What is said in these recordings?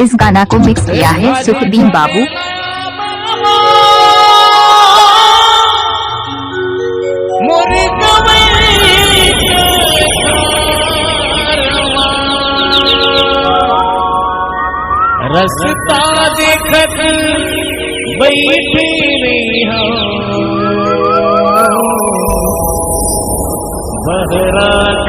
इस गाना को मिक्स किया है सुखदीन बाबू। रस्ता देखत बैठे रही बहराग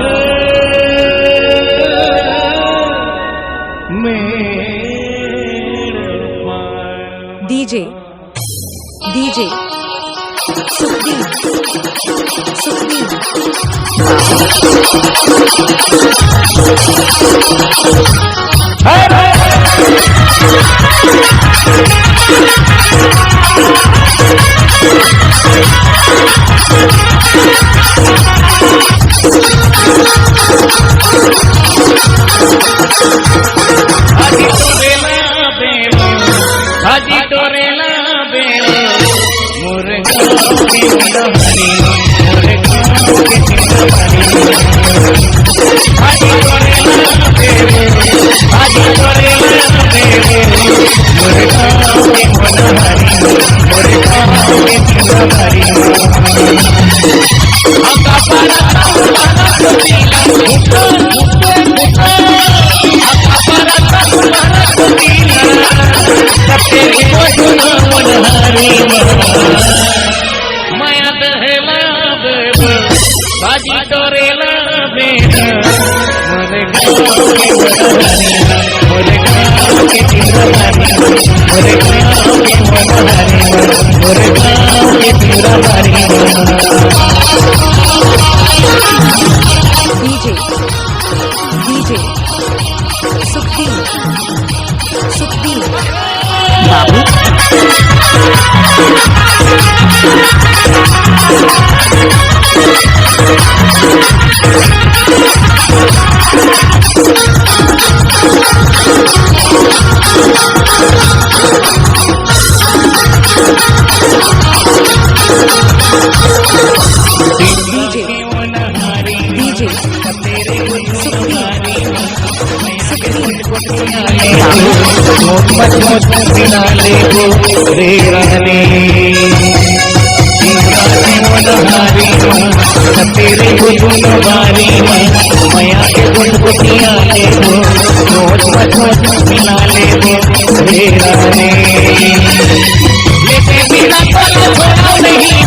डीजे सुखदीन हाजी तोरेला बेलो मुर्गा की हरी मुर्गा की हरी हाजी तोरेला बेलो हाजी तोरेला बेलो मुर्गा की हरी मुर्गा की हरी आका पारा पारा कोतीला ऊपर ऊपर ऊपर आका पारा पारा कोतीला तेरी कोठुना मनहारी माया दहला बेबो बाजी तोरेला बेना मोरे गाँव की मनहारी मोरे गाँव की तिरहारी मोरे गाँव की मनहारी मोरे गाँव की तिरहारी डीजे सुखदीन बाबू। डीजे मोहम्मद बिना ले गो रे रहने मनहारी तेरे गुन बारी मया के गुन गुटिया ले गो मोहम्मद बिना ले गो रे रहने लेके बिना छोड़ा नहीं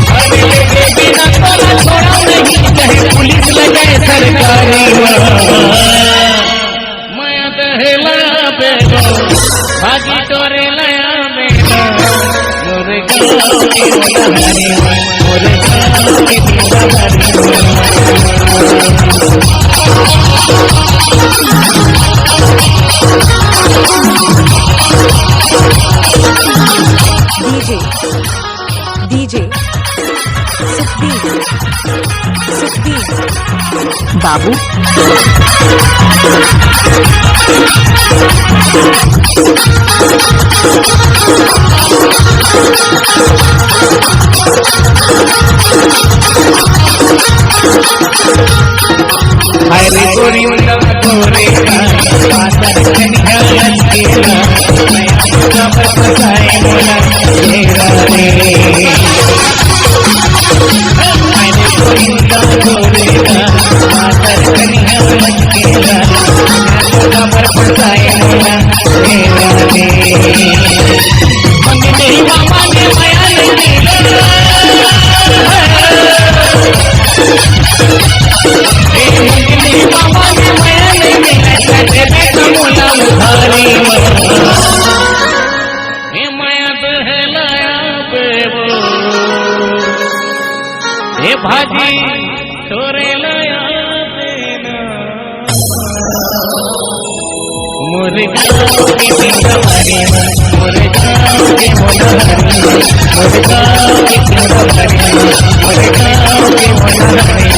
बिना छोड़ा नहीं चाहे पुलिस लगाए सरकारी माया दहला बेगो भागी तोरे लया बेगो मोरे गाँव की मनहारी मोरे गाँव की तिरहारी डीजे सुखदीन बाबू। हरे गोरी उन्ना तोरे आदर कन्या लचकेला मैं आपका बसाए मोला तेरा रे हरे गोरी उन्ना तोरे आदर कन्या लचकेला मैं आपका बसाए मोला तेरा रे मंगने मामा ने माया नहीं बाबा ने माया नहीं मिला तेरे कमला मुखारी हे माया दहलाया बेबो हे भाजी तोरे लाया देना मोरे गाँव की तिरहारी मोरे गाँव की मनहारी मोरे गाँव की तिरहारी मोरे गाँव की मनहारी